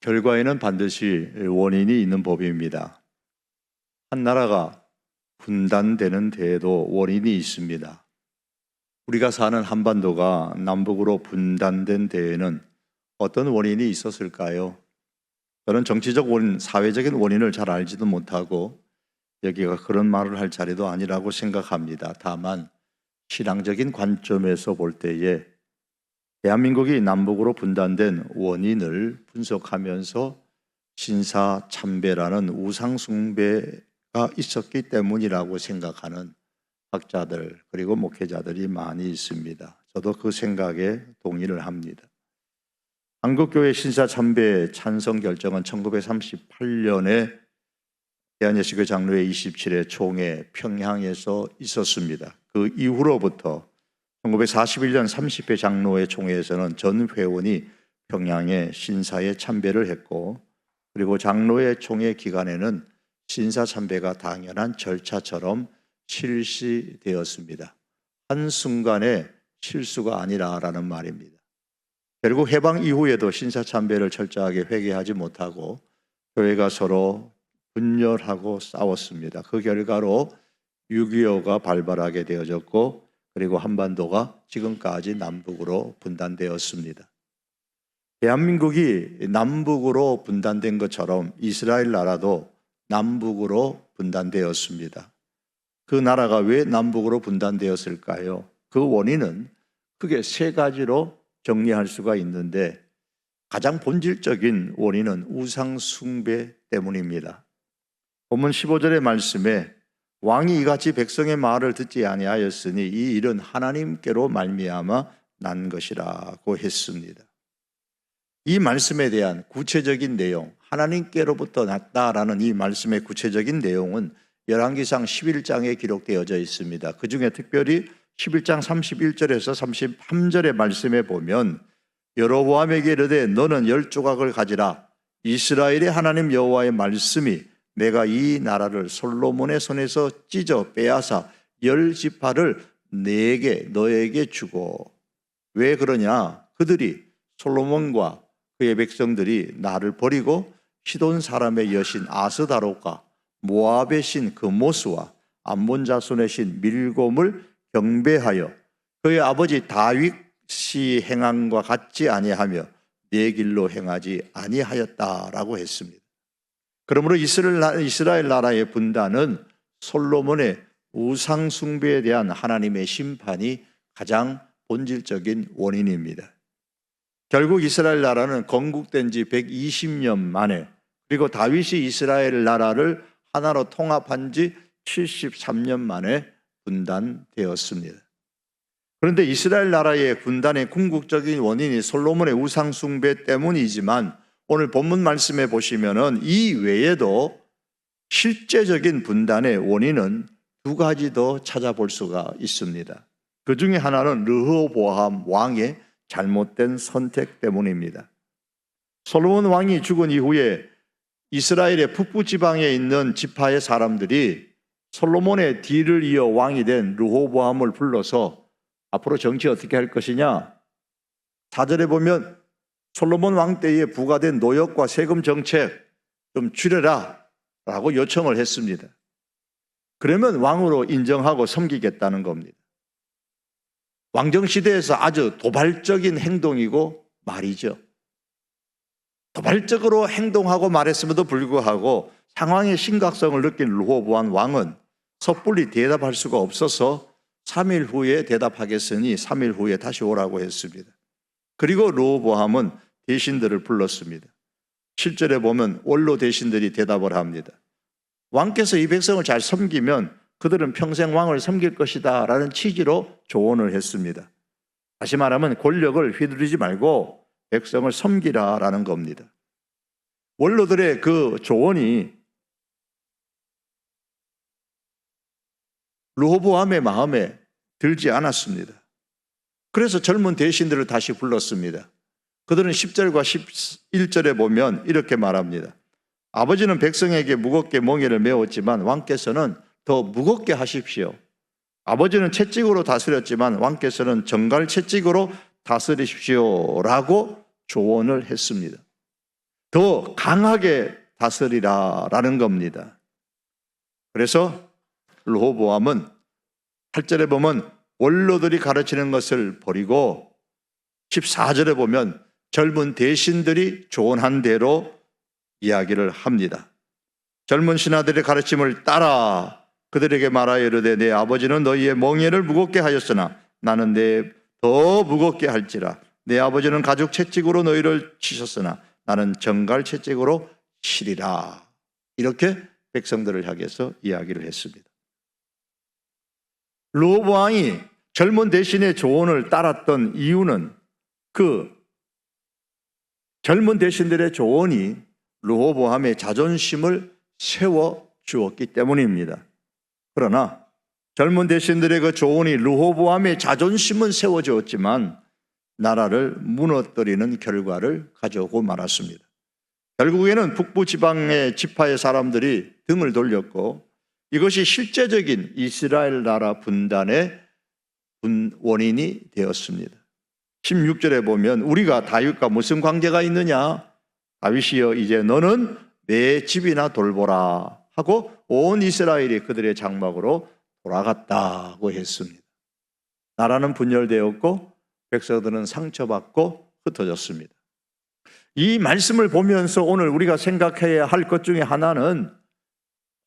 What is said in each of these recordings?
결과에는 반드시 원인이 있는 법입니다. 한 나라가 분단되는 데에도 원인이 있습니다. 우리가 사는 한반도가 남북으로 분단된 데에는 어떤 원인이 있었을까요? 저는 정치적 원인, 사회적인 원인을 잘 알지도 못하고 여기가 그런 말을 할 자리도 아니라고 생각합니다. 다만 신앙적인 관점에서 볼 때에 대한민국이 남북으로 분단된 원인을 분석하면서 신사참배라는 우상숭배가 있었기 때문이라고 생각하는 학자들 그리고 목회자들이 많이 있습니다. 저도 그 생각에 동의를 합니다. 한국교회 신사참배 찬성 결정은 1938년에 대한예수교 장로회 27회 총회 평양에서 있었습니다. 그 이후로부터 1941년 30회 장로회 총회에서는 전 회원이 평양에 신사에 참배를 했고, 그리고 장로회 총회 기간에는 신사참배가 당연한 절차처럼 실시되었습니다. 한순간의 실수가 아니라라는 말입니다. 결국 해방 이후에도 신사참배를 철저하게 회개하지 못하고 교회가 서로 분열하고 싸웠습니다. 그 결과로 6.25가 발발하게 되어졌고, 그리고 한반도가 지금까지 남북으로 분단되었습니다. 대한민국이 남북으로 분단된 것처럼 이스라엘 나라도 남북으로 분단되었습니다. 그 나라가 왜 남북으로 분단되었을까요? 그 원인은 크게 세 가지로 정리할 수가 있는데, 가장 본질적인 원인은 우상 숭배 때문입니다. 본문 15절의 말씀에 왕이 이같이 백성의 말을 듣지 아니하였으니 이 일은 하나님께로 말미암아 난 것이라고 했습니다. 이 말씀에 대한 구체적인 내용, 하나님께로부터 났다라는 이 말씀의 구체적인 내용은 열왕기상 11장에 기록되어져 있습니다. 그 중에 특별히 11장 31절에서 33절의 말씀에 보면 여로보암에게 이르되 너는 10조각을 가지라. 이스라엘의 하나님 여호와의 말씀이 내가 이 나라를 솔로몬의 손에서 찢어 빼앗아 10지파를 너에게 주고. 왜 그러냐? 그들이 솔로몬과 그의 백성들이 나를 버리고 시돈 사람의 여신 아스다롯과 모압의 신 그모스와 암몬 자손의 신 밀곰을 경배하여 그의 아버지 다윗이 행함과 같지 아니하며 내 길로 행하지 아니하였다라고 했습니다. 그러므로 이스라엘 나라의 분단은 솔로몬의 우상 숭배에 대한 하나님의 심판이 가장 본질적인 원인입니다. 결국 이스라엘 나라는 건국된 지 120년 만에, 그리고 다윗이 이스라엘 나라를 하나로 통합한 지 73년 만에 분단되었습니다. 그런데 이스라엘 나라의 분단의 궁극적인 원인이 솔로몬의 우상 숭배 때문이지만, 오늘 본문 말씀에 보시면은 이 외에도 실제적인 분단의 원인은 두 가지 더 찾아볼 수가 있습니다. 그 중에 하나는 르호보암 왕의 잘못된 선택 때문입니다. 솔로몬 왕이 죽은 이후에 이스라엘의 북부 지방에 있는 지파의 사람들이 솔로몬의 뒤를 이어 왕이 된 르호보암을 불러서 앞으로 정치 어떻게 할 것이냐? 4절에 보면 솔로몬 왕 때에 부과된 노역과 세금 정책 좀 줄여라 라고 요청을 했습니다. 그러면 왕으로 인정하고 섬기겠다는 겁니다. 왕정시대에서 아주 도발적인 행동이고 말이죠. 도발적으로 행동하고 말했음에도 불구하고 상황의 심각성을 느낀 르호보암 왕은 섣불리 대답할 수가 없어서 3일 후에 대답하겠으니 3일 후에 다시 오라고 했습니다. 그리고 르호보암은 대신들을 불렀습니다. 7절에 보면 원로 대신들이 대답을 합니다. 왕께서 이 백성을 잘 섬기면 그들은 평생 왕을 섬길 것이다 라는 취지로 조언을 했습니다. 다시 말하면 권력을 휘두르지 말고 백성을 섬기라 라는 겁니다. 원로들의 그 조언이 르호보암의 마음에 들지 않았습니다. 그래서 젊은 대신들을 다시 불렀습니다. 그들은 10절과 11절에 보면 이렇게 말합니다. 아버지는 백성에게 무겁게 멍에를 메웠지만 왕께서는 더 무겁게 하십시오. 아버지는 채찍으로 다스렸지만 왕께서는 정갈 채찍으로 다스리십시오 라고 조언을 했습니다. 더 강하게 다스리라라는 겁니다. 그래서 르호보암은 8절에 보면 원로들이 가르치는 것을 버리고 14절에 보면 젊은 대신들이 조언한 대로 이야기를 합니다. 젊은 신하들의 가르침을 따라 그들에게 말하여 이르되 내 아버지는 너희의 멍에를 무겁게 하였으나 나는 더 무겁게 할지라. 내 아버지는 가죽 채찍으로 너희를 치셨으나 나는 정갈 채찍으로 치리라. 이렇게 백성들을 향해서 이야기를 했습니다. 르호보암이 젊은 대신의 조언을 따랐던 이유는 그 젊은 대신들의 조언이 르호보암의 자존심을 세워 주었기 때문입니다. 그러나 젊은 대신들의 그 조언이 르호보암의 자존심은 세워주었지만 나라를 무너뜨리는 결과를 가져오고 말았습니다. 결국에는 북부 지방의 지파의 사람들이 등을 돌렸고 이것이 실제적인 이스라엘 나라 분단의 원인이 되었습니다. 16절에 보면 우리가 다윗과 무슨 관계가 있느냐? 다윗이여 이제 너는 내 집이나 돌보라 하고 온 이스라엘이 그들의 장막으로 돌아갔다고 했습니다. 나라는 분열되었고 백성들은 상처받고 흩어졌습니다. 이 말씀을 보면서 오늘 우리가 생각해야 할 것 중에 하나는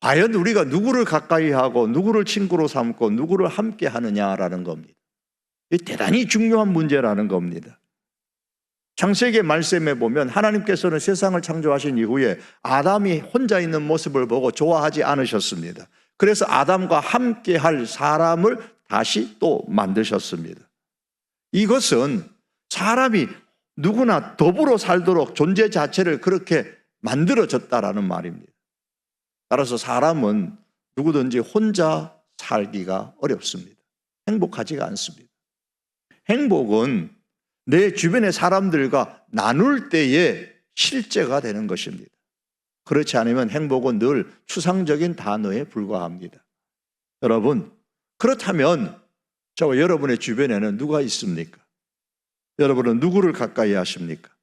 과연 우리가 누구를 가까이 하고 누구를 친구로 삼고 누구를 함께 하느냐라는 겁니다. 이 대단히 중요한 문제라는 겁니다. 창세기 말씀에 보면 하나님께서는 세상을 창조하신 이후에 아담이 혼자 있는 모습을 보고 좋아하지 않으셨습니다. 그래서 아담과 함께 할 사람을 다시 또 만드셨습니다. 이것은 사람이 누구나 더불어 살도록 존재 자체를 그렇게 만들어졌다라는 말입니다. 따라서 사람은 누구든지 혼자 살기가 어렵습니다. 행복하지가 않습니다. 행복은 내 주변의 사람들과 나눌 때에 실제가 되는 것입니다. 그렇지 않으면 행복은 늘 추상적인 단어에 불과합니다. 여러분, 그렇다면 저와 여러분의 주변에는 누가 있습니까? 여러분은 누구를 가까이 하십니까?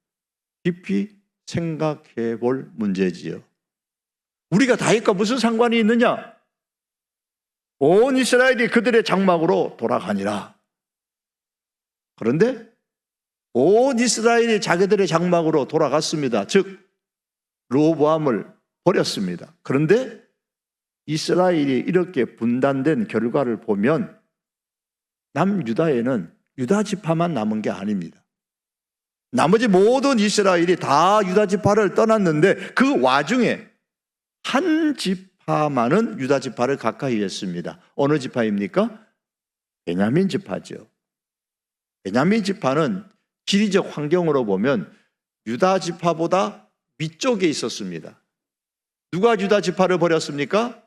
깊이 생각해 볼 문제지요. 우리가 다윗과 무슨 상관이 있느냐? 온 이스라엘이 그들의 장막으로 돌아가니라. 그런데 온 이스라엘이 자기들의 장막으로 돌아갔습니다. 즉 르호보암을 버렸습니다. 그런데 이스라엘이 이렇게 분단된 결과를 보면 남유다에는 유다 지파만 남은 게 아닙니다. 나머지 모든 이스라엘이 다 유다 지파를 떠났는데 그 와중에 한 지파만은 유다 지파를 가까이 했습니다. 어느 지파입니까? 베냐민 지파죠. 베냐민 지파는 지리적 환경으로 보면 유다 지파보다 위쪽에 있었습니다. 누가 유다 지파를 버렸습니까?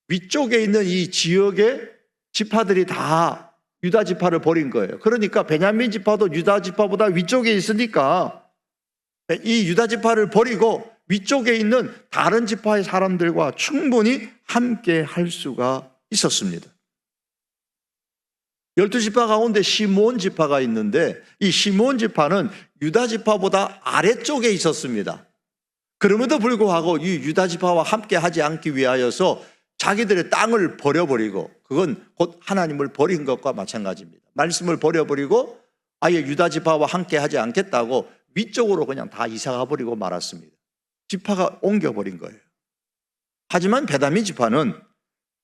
위쪽에 있는 이 지역의 지파들이 다 유다 지파를 버린 거예요. 그러니까 베냐민 지파도 유다 지파보다 위쪽에 있으니까 이 유다 지파를 버리고 위쪽에 있는 다른 지파의 사람들과 충분히 함께 할 수가 있었습니다. 12지파 가운데 시므온 지파가 있는데 이 시므온 지파는 유다 지파보다 아래쪽에 있었습니다. 그럼에도 불구하고 이 유다 지파와 함께 하지 않기 위하여서 자기들의 땅을 버려버리고, 그건 곧 하나님을 버린 것과 마찬가지입니다. 말씀을 버려버리고 아예 유다 지파와 함께 하지 않겠다고 위쪽으로 그냥 다 이사가 버리고 말았습니다. 지파가 옮겨버린 거예요. 하지만 베냐민 지파는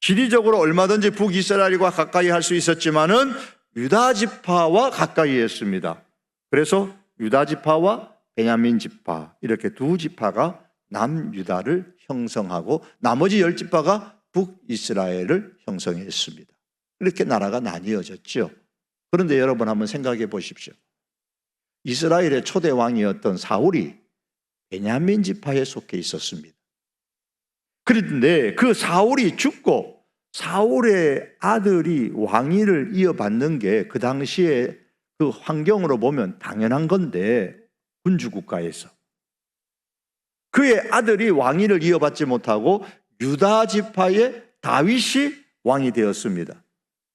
지리적으로 얼마든지 북이스라엘과 가까이 할 수 있었지만은 유다 지파와 가까이 했습니다. 그래서 유다 지파와 베냐민 지파, 이렇게 두 지파가 남유다를 형성하고 나머지 10지파가 북이스라엘을 형성했습니다. 이렇게 나라가 나뉘어졌죠. 그런데 여러분 한번 생각해 보십시오. 이스라엘의 초대 왕이었던 사울이 베냐민 지파에 속해 있었습니다. 그런데 그 사울이 죽고 사울의 아들이 왕위를 이어받는 게 그 당시에 그 환경으로 보면 당연한 건데, 군주국가에서 그의 아들이 왕위를 이어받지 못하고 유다 지파의 다윗이 왕이 되었습니다.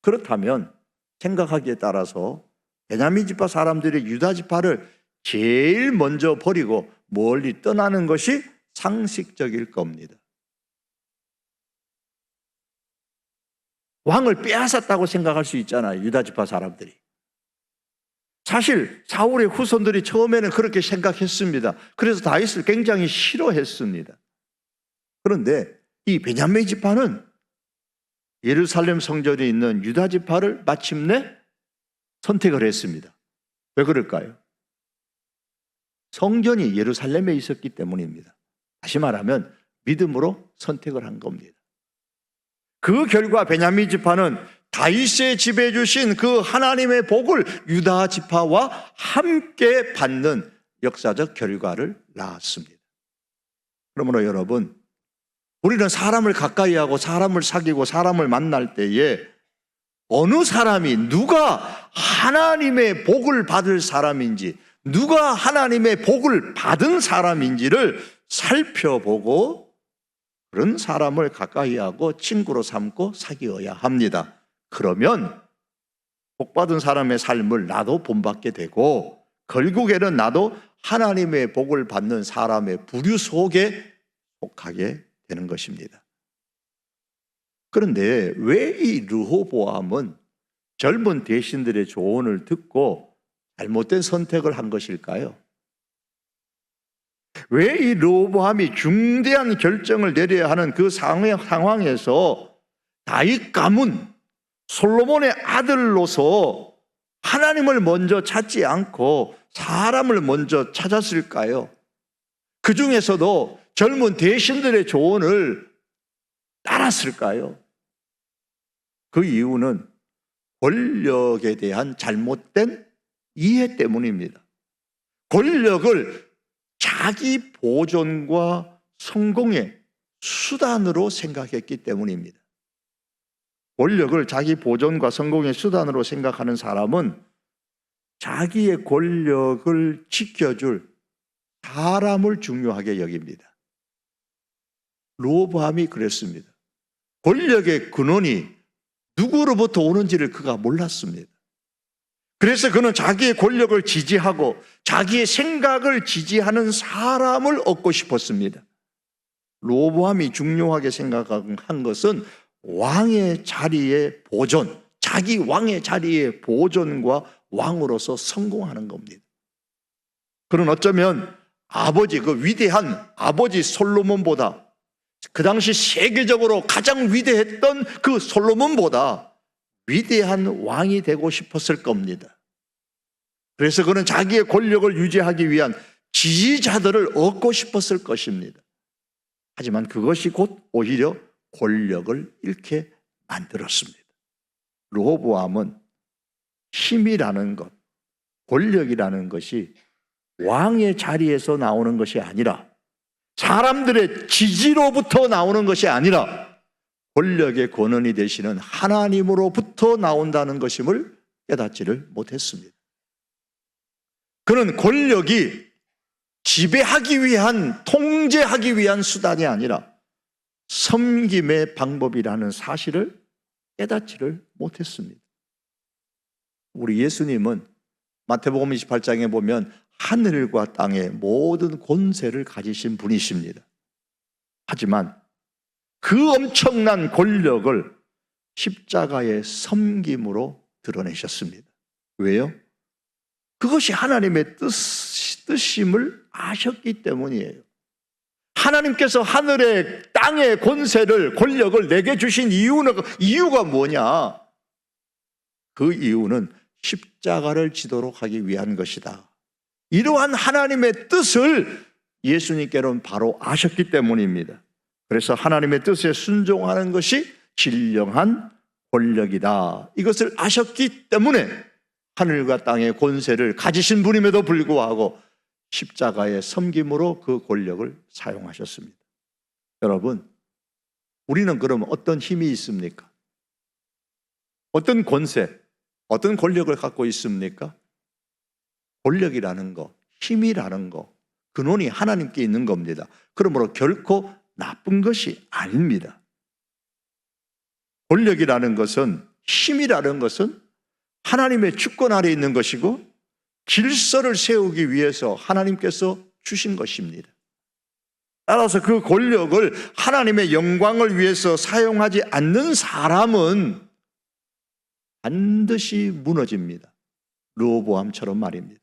그렇다면 생각하기에 따라서 베냐민 지파 사람들이 유다 지파를 제일 먼저 버리고 멀리 떠나는 것이 상식적일 겁니다. 왕을 빼앗았다고 생각할 수 있잖아요, 유다 지파 사람들이. 사실 사울의 후손들이 처음에는 그렇게 생각했습니다. 그래서 다윗을 굉장히 싫어했습니다. 그런데 이 베냐민 지파는 예루살렘 성전에 있는 유다 지파를 마침내 선택을 했습니다. 왜 그럴까요? 성전이 예루살렘에 있었기 때문입니다. 다시 말하면 믿음으로 선택을 한 겁니다. 그 결과 베냐민 지파는 다윗의 집에 주신 그 하나님의 복을 유다 지파와 함께 받는 역사적 결과를 낳았습니다. 그러므로 여러분, 우리는 사람을 가까이 하고 사람을 사귀고 사람을 만날 때에 어느 사람이 누가 하나님의 복을 받을 사람인지, 누가 하나님의 복을 받은 사람인지를 살펴보고 그런 사람을 가까이 하고 친구로 삼고 사귀어야 합니다. 그러면 복받은 사람의 삶을 나도 본받게 되고 결국에는 나도 하나님의 복을 받는 사람의 부류 속에 속하게 되는 것입니다. 그런데 왜 이 르호보암은 젊은 대신들의 조언을 듣고 잘못된 선택을 한 것일까요? 왜 이 르호보암이 중대한 결정을 내려야 하는 그 상황에서 다윗 가문 솔로몬의 아들로서 하나님을 먼저 찾지 않고 사람을 먼저 찾았을까요? 그 중에서도 젊은 대신들의 조언을 따랐을까요? 그 이유는 권력에 대한 잘못된 이해 때문입니다. 권력을 자기 보존과 성공의 수단으로 생각했기 때문입니다. 권력을 자기 보존과 성공의 수단으로 생각하는 사람은 자기의 권력을 지켜줄 사람을 중요하게 여깁니다. 르호보암이 그랬습니다. 권력의 근원이 누구로부터 오는지를 그가 몰랐습니다. 그래서 그는 자기의 권력을 지지하고 자기의 생각을 지지하는 사람을 얻고 싶었습니다. 르호보암이 중요하게 생각한 것은 왕의 자리의 보존, 자기 왕의 자리의 보존과 왕으로서 성공하는 겁니다. 그는 어쩌면 아버지, 그 위대한 아버지 솔로몬보다, 그 당시 세계적으로 가장 위대했던 그 솔로몬보다 위대한 왕이 되고 싶었을 겁니다. 그래서 그는 자기의 권력을 유지하기 위한 지지자들을 얻고 싶었을 것입니다. 하지만 그것이 곧 오히려 권력을 잃게 만들었습니다. 르호보암은 힘이라는 것, 권력이라는 것이 왕의 자리에서 나오는 것이 아니라, 사람들의 지지로부터 나오는 것이 아니라 권력의 권원이 되시는 하나님으로부터 나온다는 것임을 깨닫지를 못했습니다. 그는 권력이 지배하기 위한, 통제하기 위한 수단이 아니라 섬김의 방법이라는 사실을 깨닫지를 못했습니다. 우리 예수님은 마태복음 28장에 보면 하늘과 땅의 모든 권세를 가지신 분이십니다. 하지만 그 엄청난 권력을 십자가의 섬김으로 드러내셨습니다. 왜요? 그것이 하나님의 뜻임을 아셨기 때문이에요. 하나님께서 하늘의 땅의 권세를, 권력을 내게 주신 이유가 뭐냐? 그 이유는 십자가를 지도록 하기 위한 것이다. 이러한 하나님의 뜻을 예수님께로는 바로 아셨기 때문입니다. 그래서 하나님의 뜻에 순종하는 것이 진정한 권력이다. 이것을 아셨기 때문에 하늘과 땅의 권세를 가지신 분임에도 불구하고 십자가의 섬김으로 그 권력을 사용하셨습니다. 여러분, 우리는 그럼 어떤 힘이 있습니까? 어떤 권세, 어떤 권력을 갖고 있습니까? 권력이라는 거, 힘이라는 거, 근원이 하나님께 있는 겁니다. 그러므로 결코 나쁜 것이 아닙니다. 권력이라는 것은, 힘이라는 것은 하나님의 주권 아래 있는 것이고 질서를 세우기 위해서 하나님께서 주신 것입니다. 따라서 그 권력을 하나님의 영광을 위해서 사용하지 않는 사람은 반드시 무너집니다. 르호보암처럼 말입니다.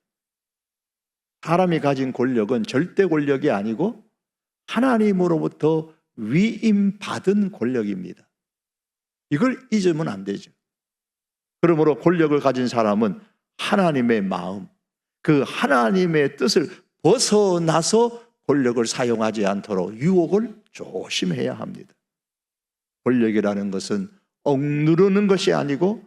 사람이 가진 권력은 절대 권력이 아니고 하나님으로부터 위임받은 권력입니다. 이걸 잊으면 안 되죠. 그러므로 권력을 가진 사람은 하나님의 마음, 그 하나님의 뜻을 벗어나서 권력을 사용하지 않도록 유혹을 조심해야 합니다. 권력이라는 것은 억누르는 것이 아니고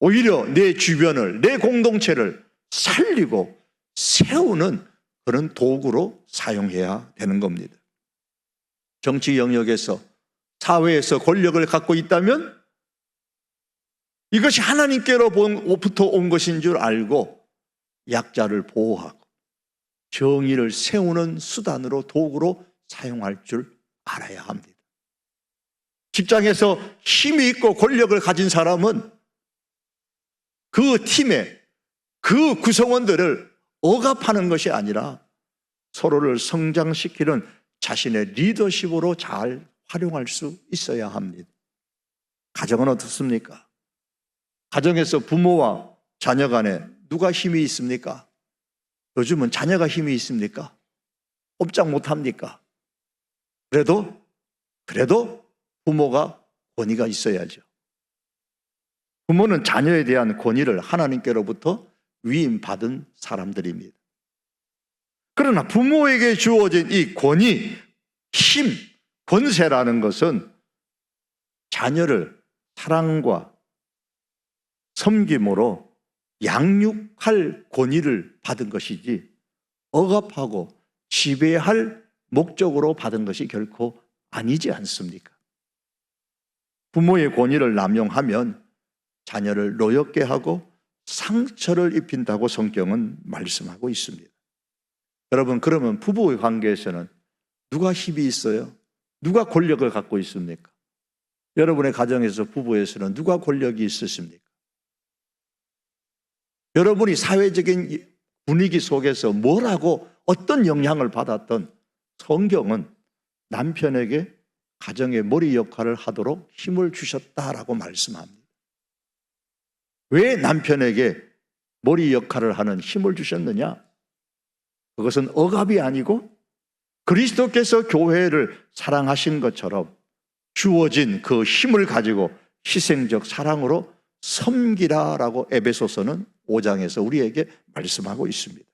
오히려 내 주변을, 내 공동체를 살리고 세우는 그런 도구로 사용해야 되는 겁니다. 정치 영역에서, 사회에서 권력을 갖고 있다면 이것이 하나님께로부터 온 것인 줄 알고 약자를 보호하고 정의를 세우는 수단으로, 도구로 사용할 줄 알아야 합니다. 직장에서 힘이 있고 권력을 가진 사람은 그 팀의 그 구성원들을 억압하는 것이 아니라 서로를 성장시키는 자신의 리더십으로 잘 활용할 수 있어야 합니다. 가정은 어떻습니까? 가정에서 부모와 자녀 간에 누가 힘이 있습니까? 요즘은 자녀가 힘이 있습니까? 꼼짝 못합니까? 그래도 부모가 권위가 있어야죠. 부모는 자녀에 대한 권위를 하나님께로부터 위임받은 사람들입니다. 그러나 부모에게 주어진 이 권위, 힘, 권세라는 것은 자녀를 사랑과 섬김으로 양육할 권위를 받은 것이지 억압하고 지배할 목적으로 받은 것이 결코 아니지 않습니까? 부모의 권위를 남용하면 자녀를 노엽게 하고 상처를 입힌다고 성경은 말씀하고 있습니다. 여러분, 그러면 부부의 관계에서는 누가 힘이 있어요? 누가 권력을 갖고 있습니까? 여러분의 가정에서, 부부에서는 누가 권력이 있으십니까? 여러분이 사회적인 분위기 속에서 뭐라고 어떤 영향을 받았던 성경은 남편에게 가정의 머리 역할을 하도록 힘을 주셨다라고 말씀합니다. 왜 남편에게 머리 역할을 하는 힘을 주셨느냐? 그것은 억압이 아니고 그리스도께서 교회를 사랑하신 것처럼 주어진 그 힘을 가지고 희생적 사랑으로 섬기라라고 에베소서는 5장에서 우리에게 말씀하고 있습니다.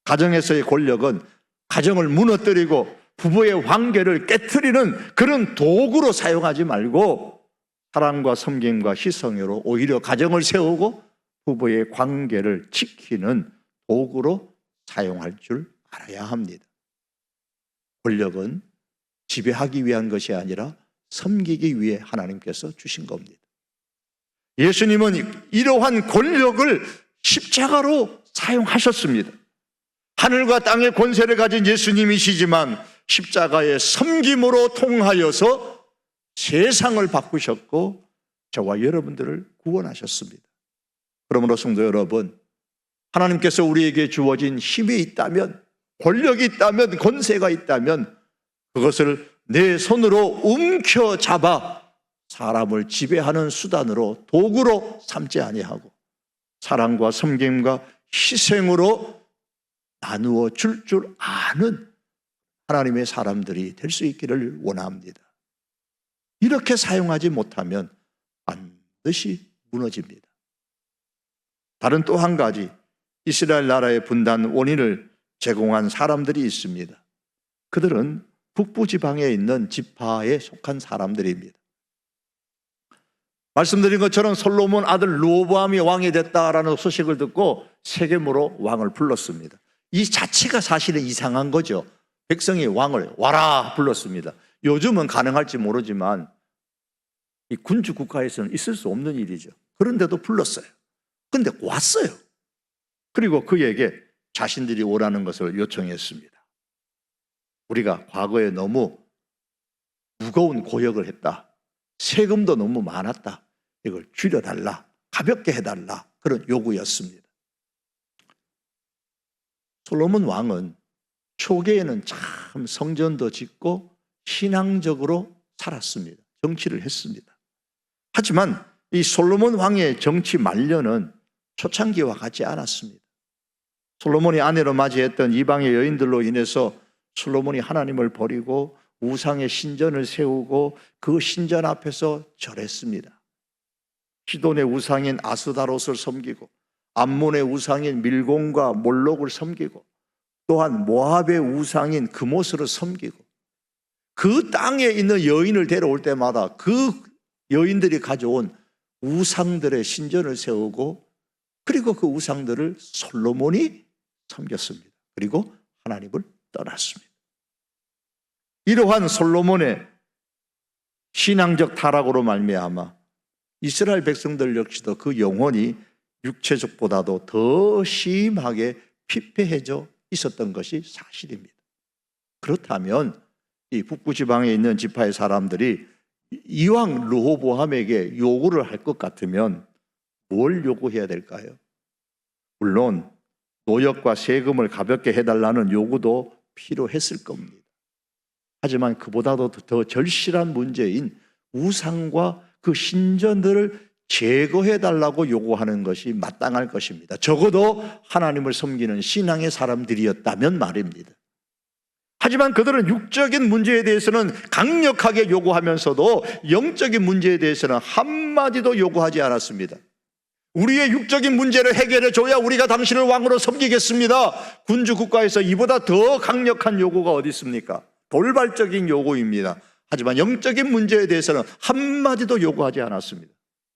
가정에서의 권력은 가정을 무너뜨리고 부부의 관계를 깨트리는 그런 도구로 사용하지 말고 사랑과 섬김과 희생으로 오히려 가정을 세우고 부부의 관계를 지키는 도구로 사용할 줄 알아야 합니다. 권력은 지배하기 위한 것이 아니라 섬기기 위해 하나님께서 주신 겁니다. 예수님은 이러한 권력을 십자가로 사용하셨습니다. 하늘과 땅의 권세를 가진 예수님이시지만 십자가의 섬김으로 통하여서 세상을 바꾸셨고 저와 여러분들을 구원하셨습니다. 그러므로 성도 여러분, 하나님께서 우리에게 주어진 힘이 있다면, 권력이 있다면, 권세가 있다면 그것을 내 손으로 움켜잡아 사람을 지배하는 수단으로, 도구로 삼지 아니하고 사랑과 섬김과 희생으로 나누어 줄 아는 하나님의 사람들이 될 수 있기를 원합니다. 이렇게 사용하지 못하면 반드시 무너집니다. 다른 또 한 가지 이스라엘 나라의 분단 원인을 제공한 사람들이 있습니다. 그들은 북부 지방에 있는 지파에 속한 사람들입니다. 말씀드린 것처럼 솔로몬 아들 르호보암이 왕이 됐다라는 소식을 듣고 세겜으로 왕을 불렀습니다. 이 자체가 사실은 이상한 거죠. 백성이 왕을 와라 불렀습니다. 요즘은 가능할지 모르지만 이 군주 국가에서는 있을 수 없는 일이죠. 그런데도 불렀어요. 그런데 왔어요. 그리고 그에게 자신들이 오라는 것을 요청했습니다. 우리가 과거에 너무 무거운 고역을 했다. 세금도 너무 많았다. 이걸 줄여달라. 가볍게 해달라. 그런 요구였습니다. 솔로몬 왕은 초기에는 참 성전도 짓고 신앙적으로 살았습니다. 정치를 했습니다. 하지만 이 솔로몬 왕의 정치 말년은 초창기와 같지 않았습니다. 솔로몬이 아내로 맞이했던 이방의 여인들로 인해서 솔로몬이 하나님을 버리고 우상의 신전을 세우고 그 신전 앞에서 절했습니다. 시돈의 우상인 아스다롯을 섬기고 암몬의 우상인 밀곤과 몰록을 섬기고 또한 모압의 우상인 그모스를 섬기고 그 땅에 있는 여인을 데려올 때마다 그 여인들이 가져온 우상들의 신전을 세우고 그리고 그 우상들을 솔로몬이 섬겼습니다. 그리고 하나님을 떠났습니다. 이러한 솔로몬의 신앙적 타락으로 말미암아 이스라엘 백성들 역시도 그 영혼이 육체적보다도 더 심하게 피폐해져 있었던 것이 사실입니다. 그렇다면 이 북부 지방에 있는 지파의 사람들이 이왕 르호보암에게 요구를 할 것 같으면 뭘 요구해야 될까요? 물론 노역과 세금을 가볍게 해달라는 요구도 필요했을 겁니다. 하지만 그보다도 더 절실한 문제인 우상과 그 신전들을 제거해달라고 요구하는 것이 마땅할 것입니다. 적어도 하나님을 섬기는 신앙의 사람들이었다면 말입니다. 하지만 그들은 육적인 문제에 대해서는 강력하게 요구하면서도 영적인 문제에 대해서는 한마디도 요구하지 않았습니다. 우리의 육적인 문제를 해결해 줘야 우리가 당신을 왕으로 섬기겠습니다. 군주 국가에서 이보다 더 강력한 요구가 어디 있습니까? 돌발적인 요구입니다. 하지만 영적인 문제에 대해서는 한마디도 요구하지 않았습니다.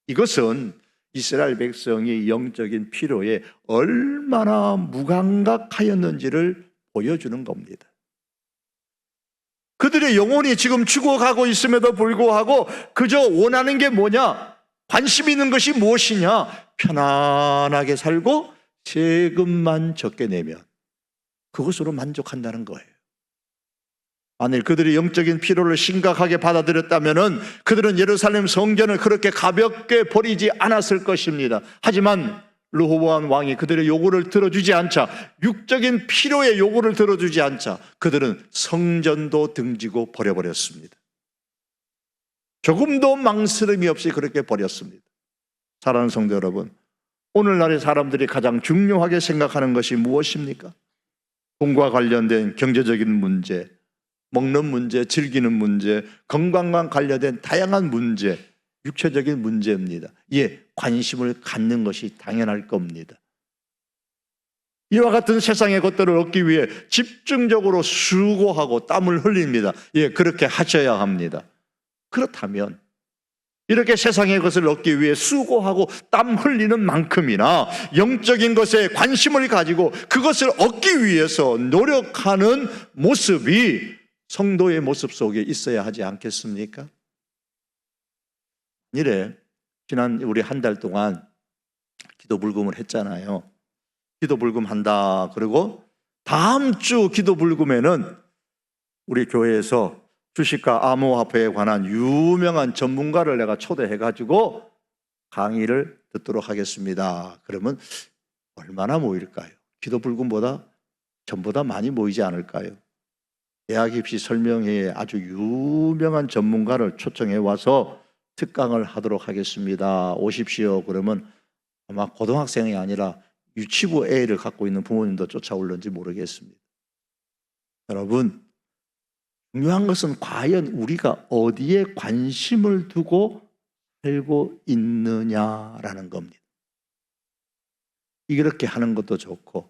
이것은 이스라엘 백성이 영적인 필요에 얼마나 무감각하였는지를 보여주는 겁니다. 그들의 영혼이 지금 죽어가고 있음에도 불구하고 그저 원하는 게 뭐냐? 관심 있는 것이 무엇이냐? 편안하게 살고 세금만 적게 내면 그것으로 만족한다는 거예요. 만일 그들이 영적인 필요를 심각하게 받아들였다면 그들은 예루살렘 성전을 그렇게 가볍게 버리지 않았을 것입니다. 하지만 르호보암 왕이 그들의 요구를 들어주지 않자, 육적인 필요의 요구를 들어주지 않자 그들은 성전도 등지고 버려버렸습니다. 조금도 망설임이 없이 그렇게 버렸습니다. 사랑하는 성도 여러분, 오늘날의 사람들이 가장 중요하게 생각하는 것이 무엇입니까? 돈과 관련된 경제적인 문제, 먹는 문제, 즐기는 문제, 건강과 관련된 다양한 문제, 육체적인 문제입니다. 관심을 갖는 것이 당연할 겁니다. 이와 같은 세상의 것들을 얻기 위해 집중적으로 수고하고 땀을 흘립니다. 그렇게 하셔야 합니다. 그렇다면 이렇게 세상의 것을 얻기 위해 수고하고 땀 흘리는 만큼이나 영적인 것에 관심을 가지고 그것을 얻기 위해서 노력하는 모습이 성도의 모습 속에 있어야 하지 않겠습니까? 지난 우리 한 달 동안 기도 불금을 했잖아요. 기도 불금 한다. 그리고 다음 주 기도 불금에는 우리 교회에서 주식과 암호화폐에 관한 유명한 전문가를 내가 초대해가지고 강의를 듣도록 하겠습니다. 그러면 얼마나 모일까요? 기도 불금보다 전보다 많이 모이지 않을까요? 대학 입시 설명회에 아주 유명한 전문가를 초청해 와서 특강을 하도록 하겠습니다. 오십시오. 그러면 아마 고등학생이 아니라 유치부 애를 갖고 있는 부모님도 쫓아올는지 모르겠습니다. 여러분, 중요한 것은 과연 우리가 어디에 관심을 두고 살고 있느냐라는 겁니다. 이렇게 하는 것도 좋고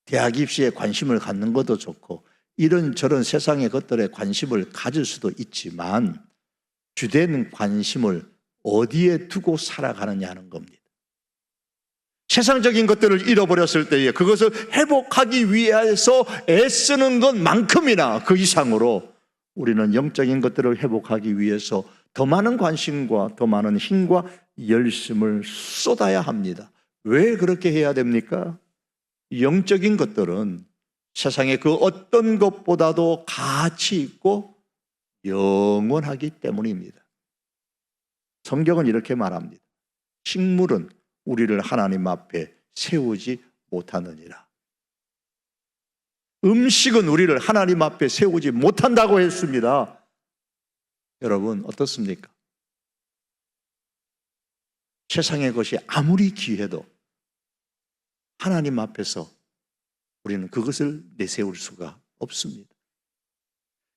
대학 입시에 관심을 갖는 것도 좋고 이런저런 세상의 것들에 관심을 가질 수도 있지만 주된 관심을 어디에 두고 살아가느냐는 겁니다. 세상적인 것들을 잃어버렸을 때에 그것을 회복하기 위해서 애쓰는 것만큼이나 그 이상으로 우리는 영적인 것들을 회복하기 위해서 더 많은 관심과 더 많은 힘과 열심을 쏟아야 합니다. 왜 그렇게 해야 됩니까? 영적인 것들은 세상의 그 어떤 것보다도 가치 있고 영원하기 때문입니다. 성경은 이렇게 말합니다. 식물은 우리를 하나님 앞에 세우지 못하느니라. 음식은 우리를 하나님 앞에 세우지 못한다고 했습니다. 여러분 어떻습니까? 세상의 것이 아무리 귀해도 하나님 앞에서 우리는 그것을 내세울 수가 없습니다.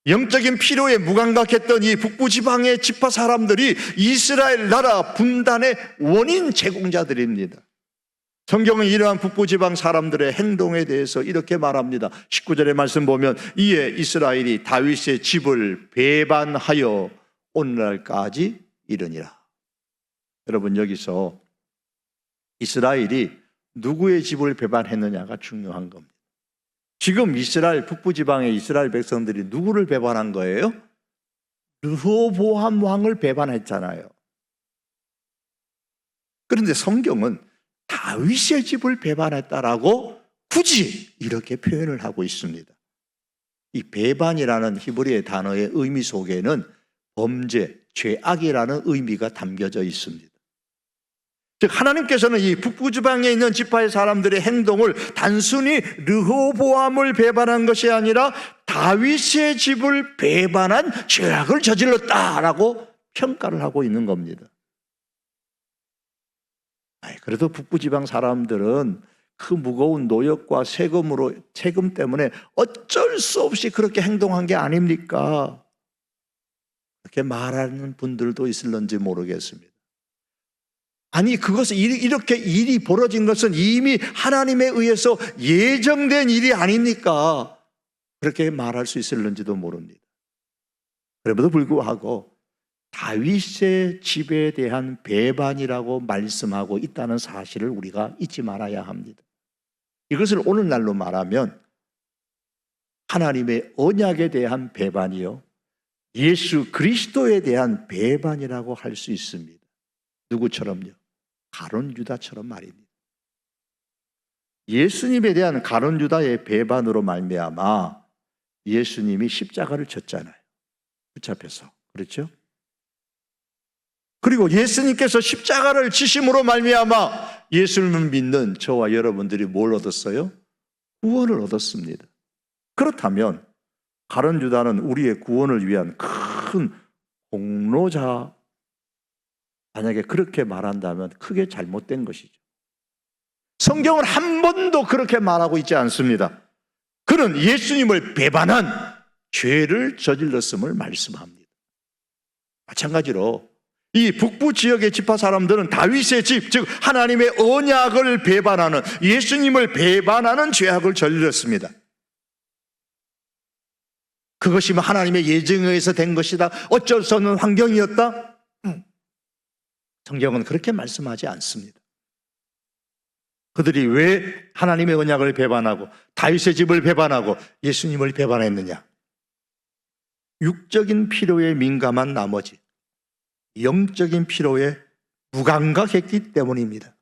영적인 필요에 무감각했던 이 북부지방의 지파 사람들이 이스라엘 나라 분단의 원인 제공자들입니다. 성경은 이러한 북부지방 사람들의 행동에 대해서 이렇게 말합니다. 19절의 말씀 보면 이에 이스라엘이 다윗의 집을 배반하여 오늘날까지 이르니라. 여러분 여기서 이스라엘이 누구의 집을 배반했느냐가 중요한 겁니다. 지금 이스라엘 북부지방의 이스라엘 백성들이 누구를 배반한 거예요? 르호보암 왕을 배반했잖아요. 그런데 성경은 다윗의 집을 배반했다라고 굳이 이렇게 표현을 하고 있습니다. 이 배반이라는 히브리의 단어의 의미 속에는 범죄, 죄악이라는 의미가 담겨져 있습니다. 즉 하나님께서는 이 북부지방에 있는 지파의 사람들의 행동을 단순히 르호보암을 배반한 것이 아니라 다윗의 집을 배반한 죄악을 저질렀다라고 평가를 하고 있는 겁니다. 그래도 북부지방 사람들은 그 무거운 노역과 세금 때문에 어쩔 수 없이 그렇게 행동한 게 아닙니까? 그렇게 말하는 분들도 있을런지 모르겠습니다. 아니 그것은 이렇게 일이 벌어진 것은 이미 하나님에 의해서 예정된 일이 아닙니까? 그렇게 말할 수 있을는지도 모릅니다. 그럼에도 불구하고 다윗의 집에 대한 배반이라고 말씀하고 있다는 사실을 우리가 잊지 말아야 합니다. 이것을 오늘날로 말하면 하나님의 언약에 대한 배반이요, 예수 그리스도에 대한 배반이라고 할 수 있습니다. 누구처럼요? 가룟 유다처럼 말입니다. 예수님에 대한 가룟 유다의 배반으로 말미암아 예수님이 십자가를 졌잖아요. 붙잡혀서. 그렇죠? 그리고 예수님께서 십자가를 지심으로 말미암아 예수님을 믿는 저와 여러분들이 뭘 얻었어요? 구원을 얻었습니다. 그렇다면 가룟 유다는 우리의 구원을 위한 큰 공로자, 만약에 그렇게 말한다면 크게 잘못된 것이죠. 성경은 한 번도 그렇게 말하고 있지 않습니다. 그는 예수님을 배반한 죄를 저질렀음을 말씀합니다. 마찬가지로 이 북부 지역의 지파 사람들은 다윗의 집, 즉 하나님의 언약을 배반하는, 예수님을 배반하는 죄악을 저질렀습니다. 그것이 하나님의 예정에 의해서 된 것이다, 어쩔 수 없는 환경이었다, 성경은 그렇게 말씀하지 않습니다. 그들이 왜 하나님의 언약을 배반하고 다윗의 집을 배반하고 예수님을 배반했느냐? 육적인 필요에 민감한 나머지 영적인 필요에 무감각했기 때문입니다.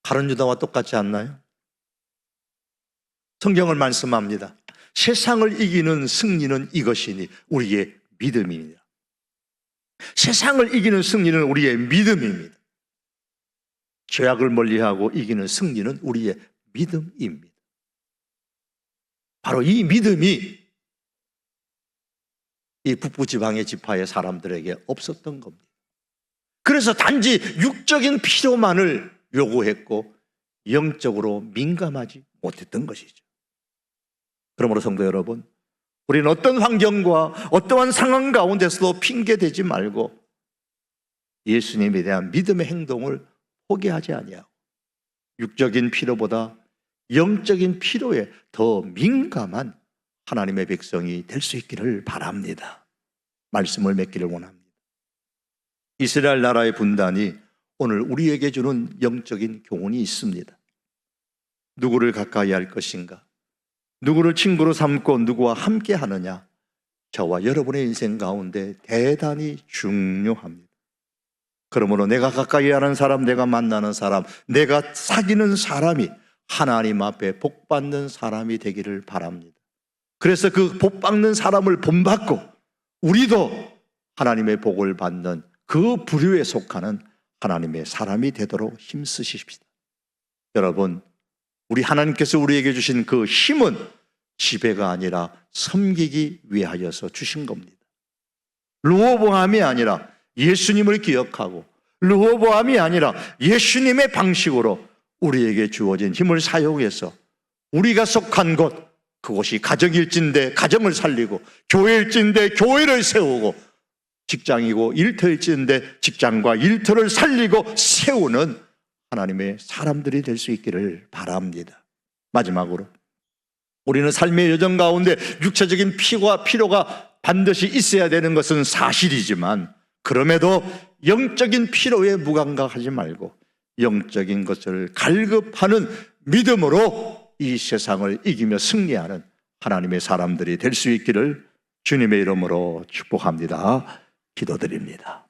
가룟 유다와 똑같지 않나요? 성경을 말씀합니다. 세상을 이기는 승리는 이것이니 우리의 믿음입니다. 세상을 이기는 승리는 우리의 믿음입니다. 죄악을 멀리하고 이기는 승리는 우리의 믿음입니다. 바로 이 믿음이 이 북부지방의 지파의 사람들에게 없었던 겁니다. 그래서 단지 육적인 필요만을 요구했고 영적으로 민감하지 못했던 것이죠. 그러므로 성도 여러분, 우리는 어떤 환경과 어떠한 상황 가운데서도 핑계대지 말고 예수님에 대한 믿음의 행동을 포기하지 아니하고 육적인 필요보다 영적인 필요에 더 민감한 하나님의 백성이 될 수 있기를 바랍니다. 말씀을 맺기를 원합니다. 이스라엘 나라의 분단이 오늘 우리에게 주는 영적인 교훈이 있습니다. 누구를 가까이 할 것인가? 누구를 친구로 삼고 누구와 함께 하느냐? 저와 여러분의 인생 가운데 대단히 중요합니다. 그러므로 내가 가까이 하는 사람, 내가 만나는 사람, 내가 사귀는 사람이 하나님 앞에 복받는 사람이 되기를 바랍니다. 그래서 그 복받는 사람을 본받고 우리도 하나님의 복을 받는 그 부류에 속하는 하나님의 사람이 되도록 힘쓰십시다. 여러분, 우리 하나님께서 우리에게 주신 그 힘은 지배가 아니라 섬기기 위하여서 주신 겁니다. 르호보암이 아니라 예수님을 기억하고 르호보암이 아니라 예수님의 방식으로 우리에게 주어진 힘을 사용해서 우리가 속한 곳, 그곳이 가정일진데 가정을 살리고 교회일진데 교회를 세우고 직장이고 일터일진데 직장과 일터를 살리고 세우는 하나님의 사람들이 될 수 있기를 바랍니다. 마지막으로 우리는 삶의 여정 가운데 육체적인 필요가 반드시 있어야 되는 것은 사실이지만 그럼에도 영적인 필요에 무감각하지 말고 영적인 것을 갈급하는 믿음으로 이 세상을 이기며 승리하는 하나님의 사람들이 될 수 있기를 주님의 이름으로 축복합니다. 기도드립니다.